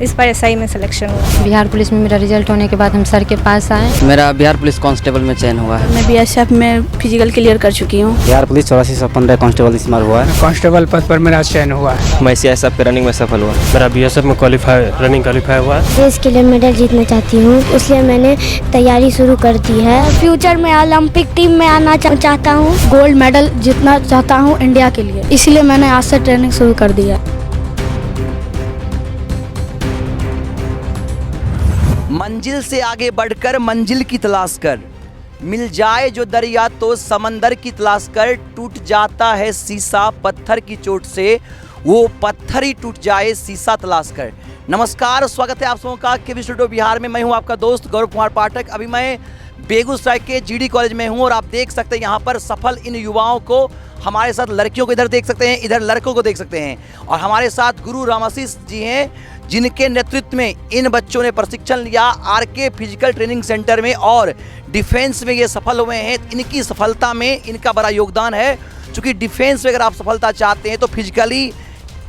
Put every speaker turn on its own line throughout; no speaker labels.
इस बार एसआई में सिलेक्शन हुआ।
बिहार पुलिस में मेरा रिजल्ट होने के बाद हम सर के पास आए।
मेरा बिहार पुलिस कांस्टेबल में चयन हुआ है।
मैं बीएसएफ में फिजिकल क्लियर कर चुकी हूँ।
बिहार पुलिस 8415 कांस्टेबल इस बार हुआ है।
कांस्टेबल पद पर मेरा चयन हुआ है।
मैं सीआईएसएफ के रनिंग में सफल हुआ।
मेरा बीएसएफ में रनिंग क्वालिफाई हुआ है।
देश के लिए मेडल जीतना चाहती हूँ, इसलिए मैंने तैयारी शुरू कर दी है।
फ्यूचर में ओलंपिक टीम में आना चाहता हूँ।
गोल्ड मेडल जीतना चाहता हूँ इंडिया के लिए, इसलिए मैंने आज से ट्रेनिंग शुरू कर दी है।
मंजिल से आगे बढ़कर मंजिल की तलाश कर, मिल जाए जो दरिया तो समंदर की तलाश कर, टूट जाता है शीशा पत्थर की चोट से, वो पत्थर ही टूट जाए शीशा तलाश कर। नमस्कार, स्वागत है आप सबों का केवी स्टूडियो बिहार में। मैं हूं आपका दोस्त गौरव कुमार पाठक। अभी मैं बेगूसराय के जीडी कॉलेज में हूं और आप देख सकते हैं यहाँ पर सफल इन युवाओं को। हमारे साथ लड़कियों को इधर देख सकते हैं, इधर लड़कों को देख सकते हैं और हमारे साथ गुरु रामाशीष जी हैं, जिनके नेतृत्व में इन बच्चों ने प्रशिक्षण लिया आरके फिजिकल ट्रेनिंग सेंटर में और डिफेंस में ये सफल हुए हैं। इनकी सफलता में इनका बड़ा योगदान है, क्योंकि डिफेंस में अगर आप सफलता चाहते हैं तो फिजिकली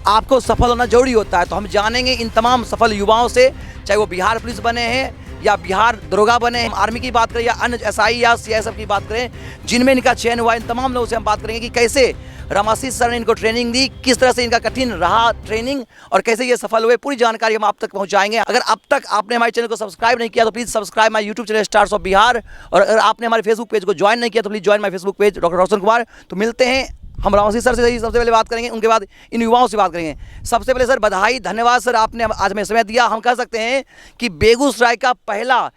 आपको सफल होना जरूरी होता है। तो हम जानेंगे इन तमाम सफल युवाओं से, चाहे वो बिहार पुलिस बने हैं या बिहार दरोगा बने हैं, आर्मी की बात करें या अन्य एसआई या सीआईएसएफ की बात करें, जिनमें इनका चयन हुआ, इन तमाम लोगों से हम बात करेंगे कि कैसे रामाशीष सर ने इनको ट्रेनिंग दी, किस तरह से इनका कठिन रहा ट्रेनिंग और कैसे ये सफल हुए। पूरी जानकारी हम आप तक पहुंचाएंगे। अगर अब तक आपने हमारे चैनल को सब्सक्राइब नहीं किया तो please subscribe my YouTube channel stars of Bihar, और अगर आपने हमारे फेसबुक पेज को ज्वाइन नहीं किया तो please join my Facebook page doctor Roshan Kumar. तो मिलते हैं, हम रामाशीष सर से सबसे पहले बात करेंगे, उनके बाद इन युवाओं से बात करेंगे। सबसे पहले सर बधाई, धन्यवाद सर, आपने आज हमें समय दिया। हम कह सकते हैं कि बेगूसराय का पहला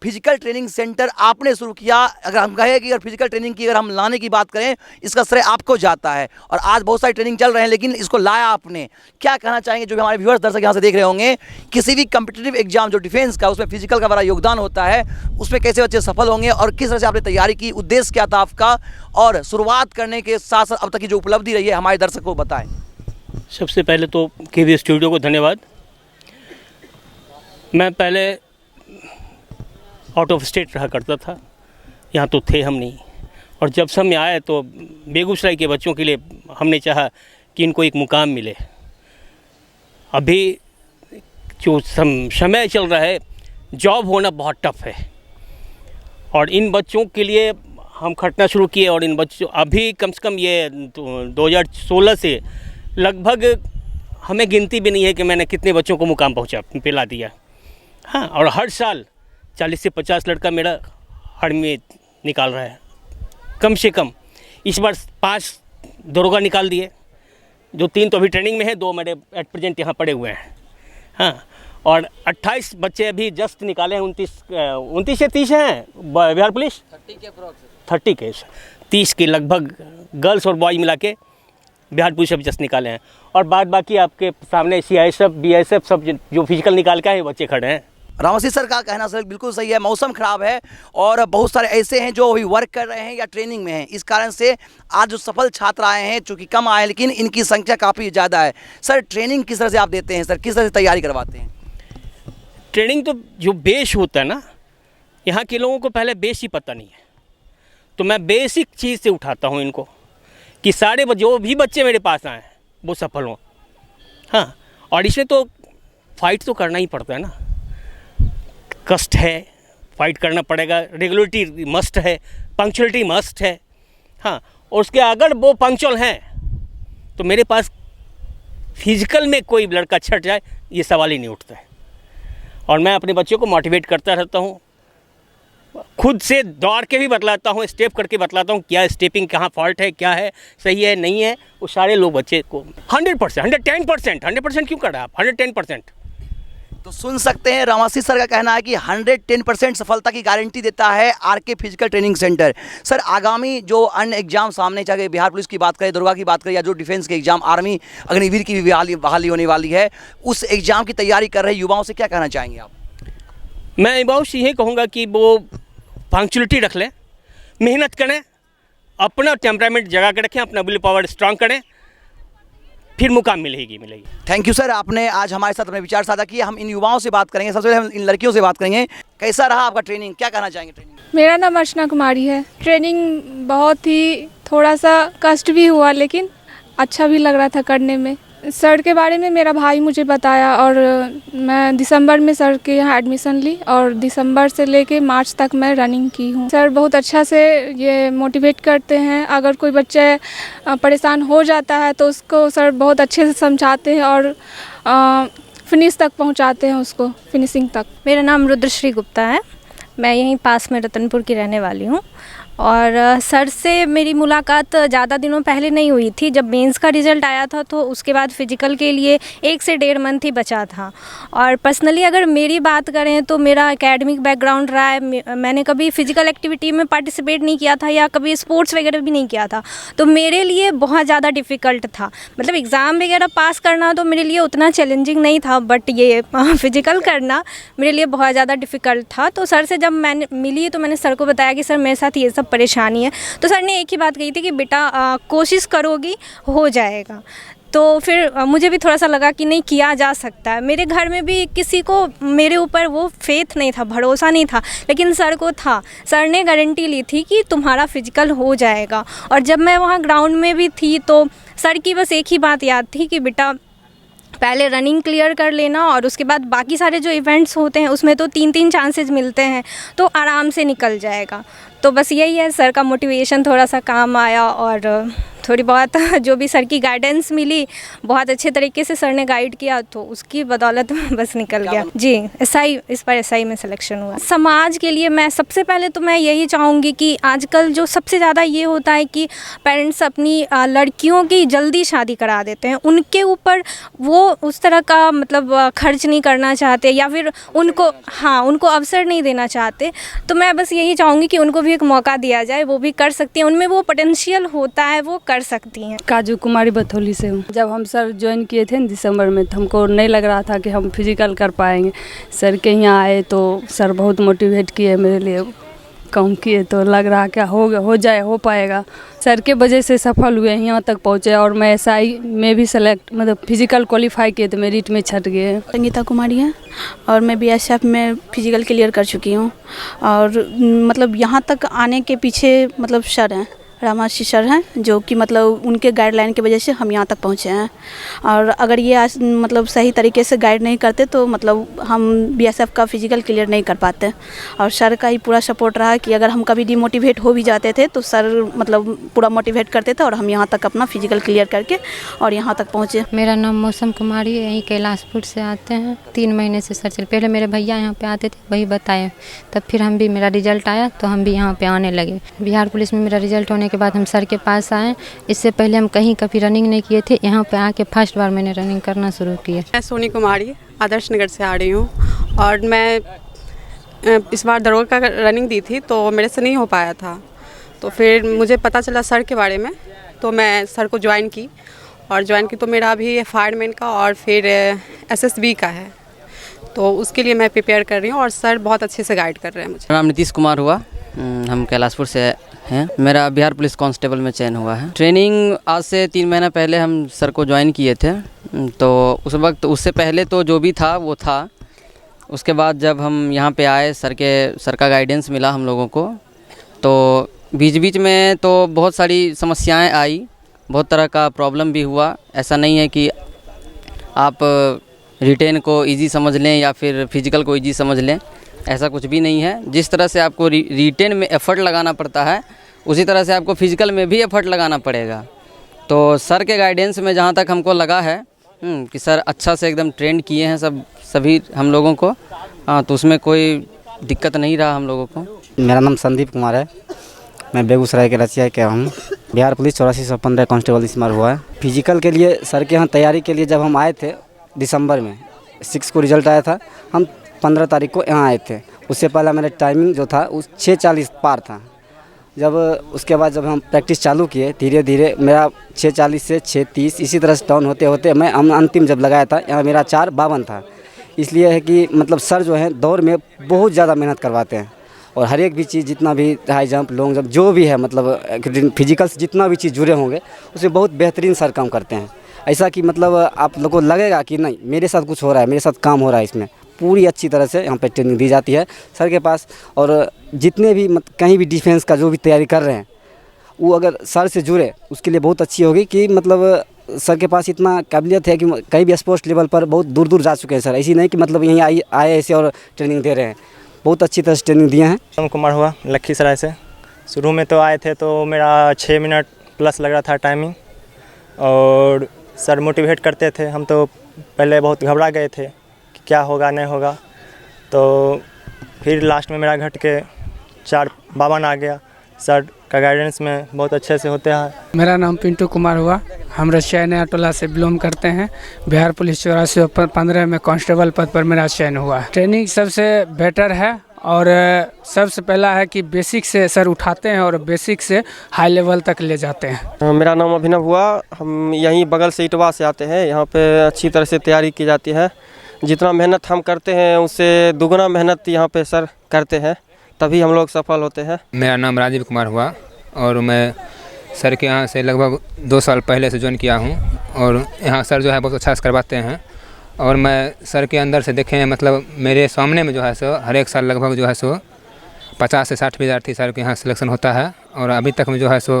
फिजिकल ट्रेनिंग सेंटर आपने शुरू किया। अगर हम कहें कि अगर फिजिकल ट्रेनिंग की अगर हम लाने की बात करें, इसका श्रेय आपको जाता है और आज बहुत सारी ट्रेनिंग चल रहे हैं, लेकिन इसको लाया आपने। क्या कहना चाहेंगे जो भी हमारे व्यूअर्स दर्शक यहाँ से देख रहे होंगे, किसी भी कम्पिटिटिव एग्जाम जो डिफेंस का, उसमें फिजिकल का बड़ा योगदान होता है, उसमें कैसे बच्चे सफल होंगे और किस तरह से आपने तैयारी की, उद्देश्य क्या था आपका, और शुरुआत करने के साथ साथ अब तक की जो उपलब्धि रही है हमारे दर्शक को बताएं।
सबसे पहले तो केवी स्टूडियो को धन्यवाद। मैं पहले आउट ऑफ स्टेट रहा करता था, यहाँ तो थे हम नहीं, और जब समय आए तो बेगूसराय के बच्चों के लिए हमने चाहा कि इनको एक मुकाम मिले। अभी जो समय चल रहा है, जॉब होना बहुत टफ है और इन बच्चों के लिए हम खटना शुरू किए और इन बच्चों अभी कम से कम ये 2016 से लगभग हमें गिनती भी नहीं है कि मैंने कितने बच्चों को मुकाम पिला दिया। हाँ, और हर साल 40 से 50 लड़का मेरा हड़ में निकाल रहा है कम से कम। इस बार 5 दरोगा निकाल दिए, जो 3 तो अभी ट्रेनिंग में है, 2 मेरे एट प्रेजेंट यहाँ पड़े हुए हैं। हाँ, और 28 बच्चे अभी जस्ट निकाले हैं। 29 से 30 हैं बिहार पुलिस, 30 के 30 के लगभग गर्ल्स और बॉयज मिला के बिहार पुलिस अभी जस्ट निकाले हैं, और बाद बाकी आपके सामने सीआईएसएफ बीएसएफ सब जो फिजिकल निकाल के आए बच्चे खड़े हैं।
रामाशीष सर का कहना सर बिल्कुल सही है। मौसम खराब है और बहुत सारे ऐसे हैं जो अभी वर्क कर रहे हैं या ट्रेनिंग में हैं, इस कारण से आज जो सफल छात्र आए हैं, चूँकि कम आए लेकिन इनकी संख्या काफ़ी ज़्यादा है। सर ट्रेनिंग किस तरह से आप देते हैं सर, किस तरह से तैयारी करवाते हैं?
ट्रेनिंग तो जो बेस होता है ना, यहाँ के लोगों को पहले बेस ही पता नहीं है, तो मैं बेसिक चीज़ से उठाता हूँ इनको कि सारे जो भी बच्चे मेरे पास आए वो सफल हों। हाँ, और इसमें तो फाइट तो करना ही पड़ता है ना, कष्ट है, फाइट करना पड़ेगा, रेगुलरिटी मस्ट है, पंक्चुअलिटी मस्ट है। हाँ, और उसके अगर वो पंक्चुअल हैं तो मेरे पास फिजिकल में कोई लड़का छट जाए ये सवाल ही नहीं उठता है। और मैं अपने बच्चों को मोटिवेट करता रहता हूँ, खुद से दौड़ के भी बतलाता हूँ, स्टेप करके बतलाता हूँ क्या स्टेपिंग, कहाँ फॉल्ट है, क्या है, सही है नहीं है। वो सारे लोग बच्चे को 100% 110% क्यों कर रहे हैं आप, 110%।
तो सुन सकते हैं रामाशीष सर का कहना है कि 110% सफलता की गारंटी देता है RK physical training centre. Sir आगामी जो अन्य एग्जाम सामने, चाहे बिहार पुलिस की बात करें, दरोगा की बात करें, या जो डिफेंस के एग्जाम, आर्मी अग्निवीर की भी बहाली होने वाली है, उस एग्जाम की तैयारी कर रहे युवाओं से क्या कहना चाहेंगे आप?
मैं युवाओं से यही कहूँगा कि वो पंक्चुअलिटी रख लें, मेहनत करें, अपना टेम्परामेंट जगा के रखें, अपना विल पावर स्ट्रांग करें, फिर मुकाम मिलेगी।
थैंक यू सर, आपने आज हमारे साथ अपने विचार साझा किए। हम इन युवाओं से बात करेंगे, सबसे पहले हम इन लड़कियों से बात करेंगे। कैसा रहा आपका ट्रेनिंग, क्या कहना चाहेंगे ट्रेनिंग?
मेरा नाम अर्चना कुमारी है। ट्रेनिंग बहुत ही थोड़ा सा कष्ट भी हुआ, लेकिन अच्छा भी लग रहा था करने में। सर के बारे में मेरा भाई मुझे बताया और मैं दिसंबर में सर के यहाँ एडमिशन ली और दिसंबर से लेके मार्च तक मैं रनिंग की हूँ। सर बहुत अच्छा से ये मोटिवेट करते हैं। अगर कोई बच्चे परेशान हो जाता है तो उसको सर बहुत अच्छे से समझाते हैं और फिनिश तक पहुँचाते हैं, उसको फिनिशिंग तक।
मेरा नाम रुद्रश्री गुप्ता है। मैं यहीं पास में रतनपुर की रहने वाली हूँ और सर से मेरी मुलाकात ज़्यादा दिनों पहले नहीं हुई थी। जब मेंस का रिज़ल्ट आया था तो उसके बाद फ़िज़िकल के लिए 1 से 1.5 मंथ ही बचा था। और पर्सनली अगर मेरी बात करें तो मेरा एकेडमिक बैकग्राउंड रहा है। मैंने कभी फ़िज़िकल एक्टिविटी में पार्टिसिपेट नहीं किया था या कभी स्पोर्ट्स वगैरह भी नहीं किया था, तो मेरे लिए बहुत ज़्यादा डिफ़िकल्ट था। मतलब एग्ज़ाम वगैरह पास करना तो मेरे लिए उतना चैलेंजिंग नहीं था, बट ये फ़िज़िकल करना मेरे लिए बहुत ज़्यादा डिफ़िकल्ट था। तो सर से जब मैंने मिली तो मैंने सर को बताया कि सर मेरे साथ ये सब परेशानी है। तो सर ने एक ही बात कही थी कि बेटा कोशिश करोगी हो जाएगा। तो फिर मुझे भी थोड़ा सा लगा कि नहीं, किया जा सकता है। मेरे घर में भी किसी को मेरे ऊपर वो फेथ नहीं था, भरोसा नहीं था, लेकिन सर को था। सर ने गारंटी ली थी कि तुम्हारा फिजिकल हो जाएगा। और जब मैं वहाँ ग्राउंड में भी थी तो सर की बस एक ही बात याद थी कि बेटा पहले रनिंग क्लियर कर लेना और उसके बाद बाकी सारे जो इवेंट्स होते हैं उसमें तो 3-3 चांसेस मिलते हैं, तो आराम से निकल जाएगा। तो बस यही है, सर का मोटिवेशन थोड़ा सा काम आया और थोड़ी बहुत जो भी सर की गाइडेंस मिली, बहुत अच्छे तरीके से सर ने गाइड किया, तो उसकी बदौलत बस निकल गया। जी, इस पर एसआई में सिलेक्शन हुआ। समाज के लिए मैं सबसे पहले तो मैं यही चाहूँगी कि आजकल जो सबसे ज़्यादा ये होता है कि पेरेंट्स अपनी लड़कियों की जल्दी शादी करा देते हैं। उनके ऊपर वो उस तरह का मतलब खर्च नहीं करना चाहते या फिर उनको अवसर नहीं देना चाहते। तो मैं बस यही चाहूँगी कि उनको भी एक मौका दिया जाए, वो भी कर सकती हैं, उनमें वो पोटेंशियल होता है, वो कर सकती हैं।
काजू कुमारी बथौली से हूँ। जब हम सर ज्वाइन किए थे दिसंबर में तो हमको नहीं लग रहा था कि हम फिजिकल कर पाएंगे। सर के यहाँ आए तो सर बहुत मोटिवेट किए मेरे लिए, काम किए तो लग रहा क्या हो पाएगा। सर के वजह से सफल हुए, यहाँ तक पहुँचे और मैं एसआई में भी सेलेक्ट मतलब फिजिकल क्वालिफाई किए तो मेरिट में छट गए।
संगीता कुमारी है और मैं बीएसएफ में फिजिकल क्लियर कर चुकी हूँ और मतलब यहाँ तक आने के पीछे मतलब सर हैं, रामाशी सर हैं, जो कि मतलब उनके गाइडलाइन की वजह से हम यहाँ तक पहुँचे हैं। और अगर ये मतलब सही तरीके से गाइड नहीं करते तो मतलब हम बीएसएफ का फिजिकल क्लियर नहीं कर पाते। और सर का ही पूरा सपोर्ट रहा कि अगर हम कभी डिमोटिवेट हो भी जाते थे तो सर मतलब पूरा मोटिवेट करते थे और हम यहाँ तक अपना फिजिकल क्लियर करके और यहाँ तक पहुँचे।
मेरा नाम मौसम कुमारी है, यहीं कैलाशपुर से आते हैं। 3 महीने से सर चल, पहले मेरे भैया यहाँ पे आते थे, वही बताए, तब फिर हम भी, मेरा रिजल्ट आया तो हम भी यहाँ पे आने लगे। बिहार पुलिस में मेरा रिजल्ट होने के बाद हम सर के पास आए। इससे पहले हम कहीं कभी रनिंग नहीं किए थे, यहाँ पे आके फर्स्ट बार मैंने रनिंग करना शुरू किया।
मैं सोनी कुमारी आदर्श नगर से आ रही हूँ और मैं इस बार दरोगा का रनिंग दी थी तो मेरे से नहीं हो पाया था। तो फिर मुझे पता चला सर के बारे में, तो मैं सर को ज्वाइन की तो मेरा अभी फायरमैन का और फिर एसएसबी का है, तो उसके लिए मैं प्रिपेयर कर रही हूँ और सर बहुत अच्छे से गाइड कर रहे हैं मुझे।
मेरा नाम नीतीश कुमार हुआ, हम कैलाशपुर से हैं। मेरा बिहार पुलिस कांस्टेबल में चयन हुआ है। ट्रेनिंग आज से 3 महीना पहले हम सर को ज्वाइन किए थे, तो उस वक्त उससे पहले तो जो भी था वो था। उसके बाद जब हम यहाँ पे आए, सर का गाइडेंस मिला हम लोगों को, तो बीच में तो बहुत सारी समस्याएं आई, बहुत तरह का प्रॉब्लम भी हुआ। ऐसा नहीं है कि आप रिटेन को इजी समझ लें या फिर फिजिकल को इजी समझ लें, ऐसा कुछ भी नहीं है। जिस तरह से आपको रिटेन में एफ़र्ट लगाना पड़ता है, उसी तरह से आपको फिजिकल में भी एफ़र्ट लगाना पड़ेगा। तो सर के गाइडेंस में जहाँ तक हमको लगा है कि सर अच्छा से एकदम ट्रेन किए हैं सभी हम लोगों को, तो उसमें कोई दिक्कत नहीं रहा हम लोगों को।
मेरा नाम संदीप कुमार है, मैं बेगूसराय के रसिया के हूँ। बिहार पुलिस 8415 कांस्टेबल इस बार हुआ है। फिजिकल के लिए सर के यहाँ तैयारी के लिए जब हम आए थे दिसंबर में 6 को रिजल्ट आया था, हम 15 तारीख को यहाँ आए थे। उससे पहले मेरा टाइमिंग जो था उस 6:40 पार था। जब उसके बाद जब हम प्रैक्टिस चालू किए, धीरे धीरे मेरा 6:40 से 6:30 इसी तरह से डाउन होते होते मैं अंतिम जब लगाया था यहाँ मेरा 4:52 था। इसलिए है कि मतलब सर जो है दौड़ में बहुत ज़्यादा मेहनत करवाते हैं और हर एक भी चीज़, जितना भी हाई जंप, लॉन्ग जंप, जो भी है मतलब फिजिकल से जितना भी चीज़ जुड़े होंगे उसमें बहुत बेहतरीन सर काम करते हैं। ऐसा कि मतलब आप लोगों को लगेगा कि नहीं मेरे साथ कुछ हो रहा है, मेरे साथ काम हो रहा है। इसमें पूरी अच्छी तरह से यहाँ पे ट्रेनिंग दी जाती है सर के पास। और जितने भी कहीं भी डिफेंस का जो भी तैयारी कर रहे हैं वो अगर सर से जुड़े उसके लिए बहुत अच्छी होगी कि मतलब सर के पास इतना काबिलियत है कि कई भी स्पोर्ट्स लेवल पर बहुत दूर दूर जा चुके हैं सर। ऐसी नहीं कि मतलब यहीं आए ऐसे और ट्रेनिंग दे रहे हैं, बहुत अच्छी तरह से ट्रेनिंग दिए हैं।
उत्तम कुमार हुआ लखीसराय से। शुरू में तो आए थे तो मेरा 6 मिनट प्लस लग रहा था टाइमिंग, और सर मोटिवेट करते थे। हम तो पहले बहुत घबरा गए थे कि क्या होगा नहीं होगा, तो फिर लास्ट में मेरा घट के 4:52 आ गया। सर का गाइडेंस में बहुत अच्छे से होते हैं।
मेरा नाम पिंटू कुमार हुआ, हम रशिया नया टोला से बिलोंग करते हैं। बिहार पुलिस 8415 में कांस्टेबल पद पर मेरा चयन हुआ। ट्रेनिंग सबसे बेटर है, और सबसे पहला है कि बेसिक से सर उठाते हैं और बेसिक से हाई लेवल तक ले जाते हैं।
मेरा नाम अभिनव हुआ, हम यहीं बगल से इटवा से आते हैं। यहाँ पे अच्छी तरह से तैयारी की जाती है। जितना मेहनत हम करते हैं उससे दुगना मेहनत यहाँ पे सर करते हैं, तभी हम लोग सफल होते हैं।
मेरा नाम राजीव कुमार हुआ, और मैं सर के यहाँ से लगभग 2 साल पहले से ज्वाइन किया हूँ, और यहाँ सर जो है बहुत अच्छा से करवाते हैं। और मैं सर के अंदर से देखे हैं, मतलब मेरे सामने में जो है सो हर एक साल लगभग जो है सो 50 से 60 विद्यार्थी सर के यहाँ सिलेक्शन होता है, और अभी तक में जो है सो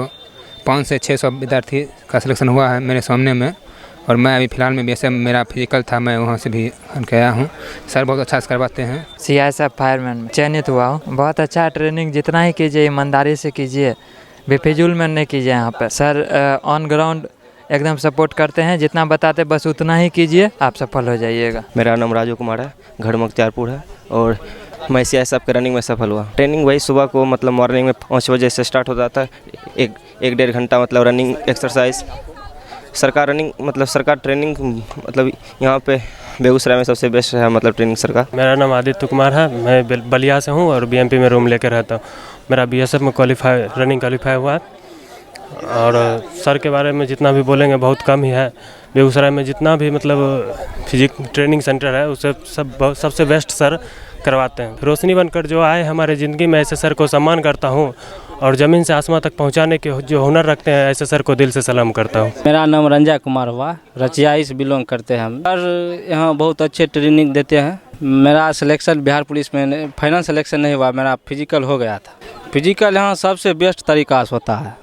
500 से 600 विद्यार्थी का सिलेक्शन हुआ है मेरे सामने में। और मैं अभी फ़िलहाल में वैसे मेरा फिजिकल था, मैं वहाँ से भी गया हूँ। सर बहुत अच्छा से करवाते हैं।
CISF फायरमैन में चयनित हुआ हूँ। बहुत अच्छा ट्रेनिंग, जितना ही कीजिए ईमानदारी से कीजिए, बेफिजूल में नहीं कीजिए। यहाँ पर सर ऑन ग्राउंड एकदम सपोर्ट करते हैं, जितना बताते बस उतना ही कीजिए, आप सफल हो जाइएगा।
मेरा नाम राजू कुमार है, घर मुख्तियारपुर है, और मैं CISF के रनिंग में सफल हुआ। ट्रेनिंग वही सुबह को मतलब मॉर्निंग में 5 बजे से स्टार्ट हो जाता है। एक 1.5 घंटा मतलब रनिंग एक्सरसाइज। सरकार रनिंग मतलब सरकार ट्रेनिंग मतलब यहाँ पे बेगूसराय में सबसे बेस्ट है मतलब ट्रेनिंग सरकार।
मेरा नाम आदित्य कुमार है, मैं बलिया से हूँ और BMP में रूम लेकर रहता हूँ। मेरा BSF में रनिंग क्वालिफाई हुआ है, और सर के बारे में जितना भी बोलेंगे बहुत कम ही है। बेगूसराय में जितना भी मतलब फिजिक ट्रेनिंग सेंटर है उसे सबसे बेस्ट सर करवाते हैं। रोशनी बनकर जो आए हमारे ज़िंदगी में, ऐसे सर को सम्मान करता हूँ, और ज़मीन से आसमान तक पहुँचाने के जो हुनर रखते हैं, ऐसे सर को दिल से सलाम करता हूँ।
मेरा नाम रंजा कुमार हुआ, रचियाई से बिलोंग करते हैं हम। सर यहाँ बहुत अच्छे ट्रेनिंग देते हैं। मेरा सिलेक्शन बिहार पुलिस में फाइनल सिलेक्शन नहीं हुआ, मेरा फिजिकल हो गया था। फिजिकल यहाँ सबसे बेस्ट तरीका से होता है।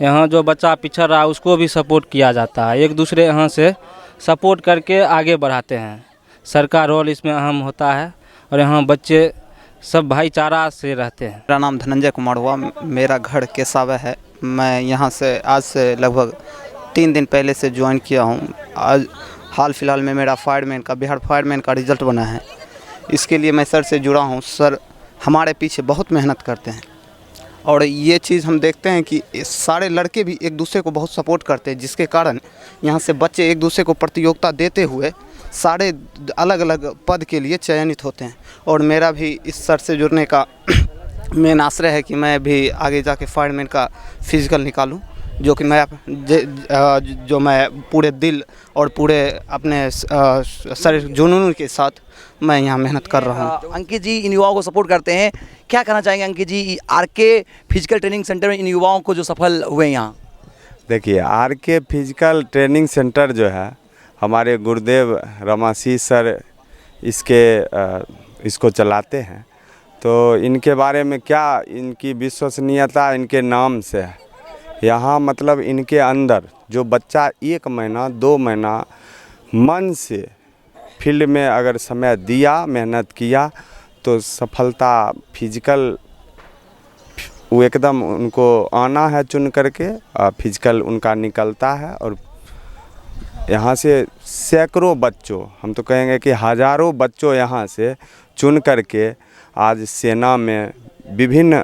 यहाँ जो बच्चा पिछड़ रहा है उसको भी सपोर्ट किया जाता है, एक दूसरे यहाँ से सपोर्ट करके आगे बढ़ाते हैं। सर का रोल इसमें अहम होता है, और यहाँ बच्चे सब भाईचारा से रहते हैं।
मेरा नाम धनंजय कुमार हुआ, मेरा घर केसावा है। मैं यहाँ से आज से लगभग 3 दिन पहले से ज्वाइन किया हूँ। आज हाल फिलहाल में मेरा बिहार फायरमैन का रिज़ल्ट बना है। इसके लिए मैं सर से जुड़ा हूँ। सर हमारे पीछे बहुत मेहनत करते हैं, और ये चीज़ हम देखते हैं कि सारे लड़के भी एक दूसरे को बहुत सपोर्ट करते हैं, जिसके कारण यहाँ से बच्चे एक दूसरे को प्रतियोगिता देते हुए सारे अलग अलग पद के लिए चयनित होते हैं। और मेरा भी इस सर से जुड़ने का मेन आश्रय है कि मैं भी आगे जाके फायरमैन का फिजिकल निकालूं, जो मैं पूरे दिल और पूरे अपने शरीर जुनून के साथ मैं यहाँ मेहनत कर रहा हूँ।
अंकित जी इन युवाओं को सपोर्ट करते हैं, क्या कहना चाहेंगे अंकित जी RK फिजिकल ट्रेनिंग सेंटर में इन युवाओं को जो सफल हुए यहाँ?
देखिए, RK फिजिकल ट्रेनिंग सेंटर जो है हमारे गुरुदेव रमाशीष सर इसको चलाते हैं। तो इनके बारे में क्या, इनकी विश्वसनीयता इनके नाम से है। यहाँ मतलब इनके अंदर जो बच्चा 1 महीना 2 महीना मन से फील्ड में अगर समय दिया, मेहनत किया, तो सफलता फिजिकल वो एकदम उनको आना है चुन करके, फिजिकल उनका निकलता है। और यहाँ से सैकड़ों बच्चों, हम तो कहेंगे कि हज़ारों बच्चों यहाँ से चुन करके आज सेना में विभिन्न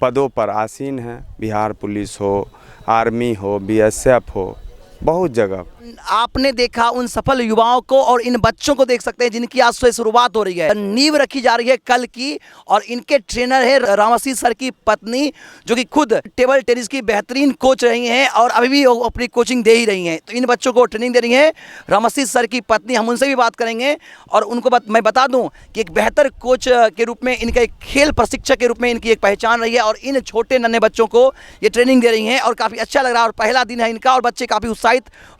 पदों पर आसीन हैं। बिहार पुलिस हो, आर्मी हो, BSF हो, बहुत जगह।
आपने देखा उन सफल युवाओं को, और इन बच्चों को देख सकते हैं जिनकी आज से शुरुआत हो रही है, नींव रखी जा रही है कल की। और इनके ट्रेनर है रामाशीष सर की पत्नी, जो कि खुद टेबल टेनिस की बेहतरीन कोच रही हैं और अभी भी अपनी कोचिंग दे ही रही हैं। तो इन बच्चों को ट्रेनिंग दे रही हैं रामाशीष सर की पत्नी। हम उनसे भी बात करेंगे, और उनको मैं बता दूं कि एक बेहतर कोच के रूप में, इनका एक खेल प्रशिक्षक के रूप में इनकी एक पहचान रही है, और इन छोटे नन्हे बच्चों को ये ट्रेनिंग दे रही हैं, और काफ़ी अच्छा लग रहा है। और पहला दिन है इनका, और बच्चे काफ़ी उत्साहित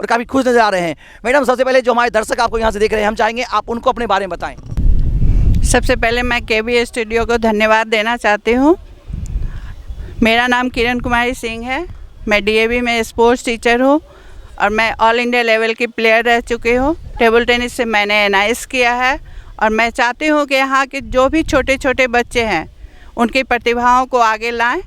और काफ़ी खुश नजर आ रहे हैं। मैडम, सबसे पहले जो हमारे दर्शक आपको यहाँ से देख रहे हैं, हम चाहेंगे आप उनको अपने बारे में बताएं।
सबसे पहले मैं KB स्टूडियो को धन्यवाद देना चाहती हूँ। मेरा नाम किरण कुमारी सिंह है, मैं DAV में स्पोर्ट्स टीचर हूँ, और मैं ऑल इंडिया लेवल की प्लेयर रह चुकी हूँ। टेबल टेनिस से मैंने NIS किया है और मैं चाहती हूँ कि यहाँ के जो भी छोटे छोटे बच्चे हैं उनकी प्रतिभाओं को आगे लाएं।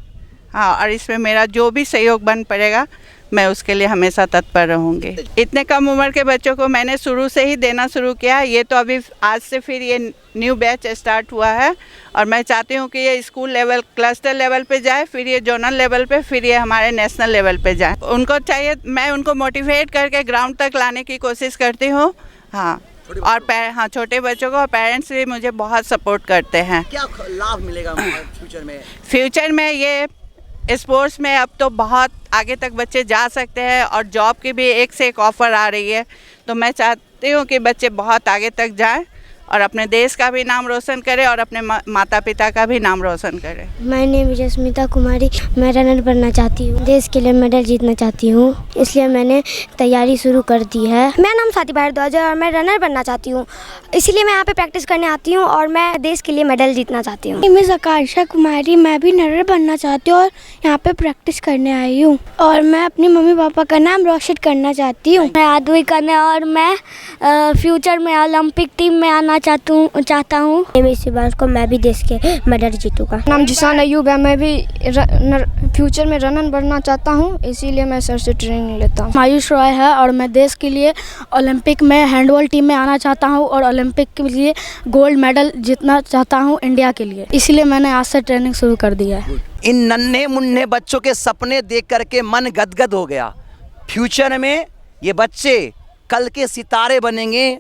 हाँ, और इसमें मेरा जो भी सहयोग बन पड़ेगा मैं उसके लिए हमेशा तत्पर रहूँगी। इतने कम उम्र के बच्चों को मैंने शुरू से ही देना शुरू किया। ये तो अभी आज से फिर ये न्यू बैच स्टार्ट हुआ है और मैं चाहती हूँ कि ये स्कूल लेवल, क्लस्टर लेवल पे जाए, फिर ये जोनल लेवल पे, फिर ये हमारे नेशनल लेवल पे जाए। उनको चाहिए, मैं उनको मोटिवेट करके ग्राउंड तक लाने की कोशिश करती हूँ। हाँ, और हाँ, छोटे बच्चों को, और पेरेंट्स भी मुझे बहुत सपोर्ट करते हैं।
क्या लाभ मिलेगा फ्यूचर में?
फ्यूचर में ये स्पोर्ट्स में अब तो बहुत आगे तक बच्चे जा सकते हैं और जॉब की भी एक से एक ऑफ़र आ रही है। तो मैं चाहती हूँ कि बच्चे बहुत आगे तक जाएं और अपने देश का भी नाम रोशन करें और अपने माता पिता का भी नाम रोशन करें।
माय नेम इज स्मिता कुमारी। मैं रनर बनना चाहती हूँ, देश के लिए मेडल जीतना चाहती हूँ, इसलिए मैंने तैयारी शुरू कर दी है।
मेरा नाम स्वाति भारद्वाज है और मैं रनर बनना चाहती हूँ, इसीलिए मैं यहाँ पे प्रैक्टिस करने आती हूँ और मैं देश के लिए मेडल जीतना चाहती हूँ।
मैं आकांक्षा कुमारी, मैं भी रनर बनना चाहती हूँ और यहाँ पे प्रैक्टिस करने आई हूँ और मैं अपने मम्मी पापा का नाम रोशन करना चाहती हूँ।
मैं आदवी कन्या और मैं फ्यूचर में ओलंपिक टीम में आना चाहता हूँ।
को मैं भी देश के मेडल जीतूंगा।
नाम जिसान अयूब है, मैं भी फ्यूचर में रनर बनना चाहता हूँ, इसीलिए मैं सर से ट्रेनिंग लेता हूँ।
आयुष रॉय है और मैं देश के लिए ओलंपिक में हैंडबॉल टीम में आना चाहता हूँ और ओलंपिक के लिए गोल्ड मेडल जीतना चाहता हूँ इंडिया के लिए, इसलिए मैंने आज से ट्रेनिंग शुरू कर दिया है।
इन नन्हे मुन्ने बच्चों के सपने देख करके मन गदगद हो गया। फ्यूचर में ये बच्चे कल के सितारे बनेंगे।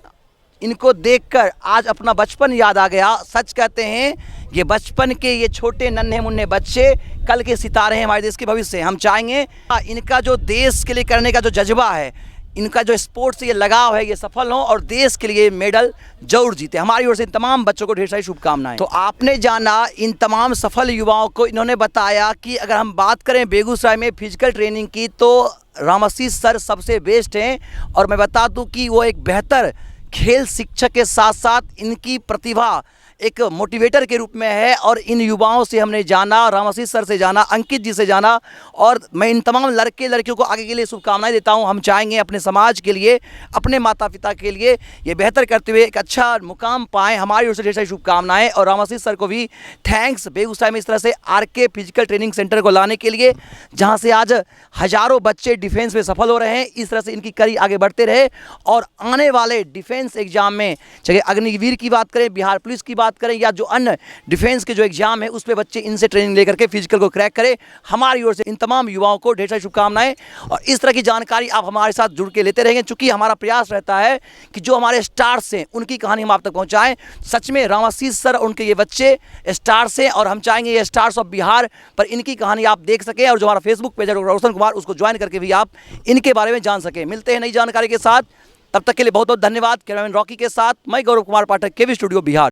इनको देखकर आज अपना बचपन याद आ गया। सच कहते हैं, ये बचपन के ये छोटे नन्हे मुन्ने बच्चे कल के सितारे हैं, हमारे देश के भविष्य। हम चाहेंगे इनका जो देश के लिए करने का जो जज्बा है, इनका जो स्पोर्ट्स से ये लगाव है, ये सफल हो और देश के लिए मेडल जरूर जीते। हमारी ओर से इन तमाम बच्चों को ढेर सारी शुभकामनाएं। तो आपने जाना इन तमाम सफल युवाओं को। इन्होंने बताया कि अगर हम बात करें बेगूसराय में फिजिकल ट्रेनिंग की तो रामाशीष सर सबसे बेस्ट हैं। और मैं बता दूं कि वो एक बेहतर खेल शिक्षक के साथ साथ इनकी प्रतिभा एक मोटिवेटर के रूप में है। और इन युवाओं से हमने जाना, रामाशीष सर से जाना, अंकित जी से जाना, और मैं इन तमाम लड़के लड़कियों को आगे के लिए शुभकामनाएं देता हूं। हम चाहेंगे अपने समाज के लिए, अपने माता पिता के लिए ये बेहतर करते हुए एक अच्छा मुकाम पाएँ। हमारी ओर से ढेर सारी शुभकामनाएं। और रामाशीष सर को भी थैंक्स, बेगूसराय में इस तरह से RK फिजिकल ट्रेनिंग सेंटर को लाने के लिए, जहाँ से आज हज़ारों बच्चे डिफेंस में सफल हो रहे हैं। इस तरह से इनकी कड़ी आगे बढ़ते रहे और आने वाले डिफेंस एग्जाम में, चाहे अग्निवीर की बात करें, बिहार पुलिस की बात करें या जो अन्य डिफेंस के जो एग्जाम है, उस पे बच्चे इनसे ट्रेनिंग लेकर के फिजिकल को क्रैक करें। हमारी ओर से इन तमाम युवाओं को ढेर सारी शुभकामनाएं। और इस तरह की जानकारी आप हमारे साथ जुड़ के लेते रहेंगे, चूंकि हमारा प्रयास रहता है कि जो हमारे स्टार्स हैं उनकी कहानी हम आप तक पहुंचाएं। सच में रामाशीष सर, उनके ये बच्चे स्टार्स हैं और हम चाहेंगे ये स्टार्स ऑफ बिहार पर इनकी कहानी आप देख सकें। और जो हमारा फेसबुक पेज है रोशन कुमार, उसको ज्वाइन करके भी आप इनके बारे में जान सकें। मिलते हैं नई जानकारी के साथ, तब तक के लिए बहुत बहुत धन्यवाद। कैमरामैन रॉकी के साथ मैं गौरव कुमार पाठक, केवी स्टूडियो बिहार।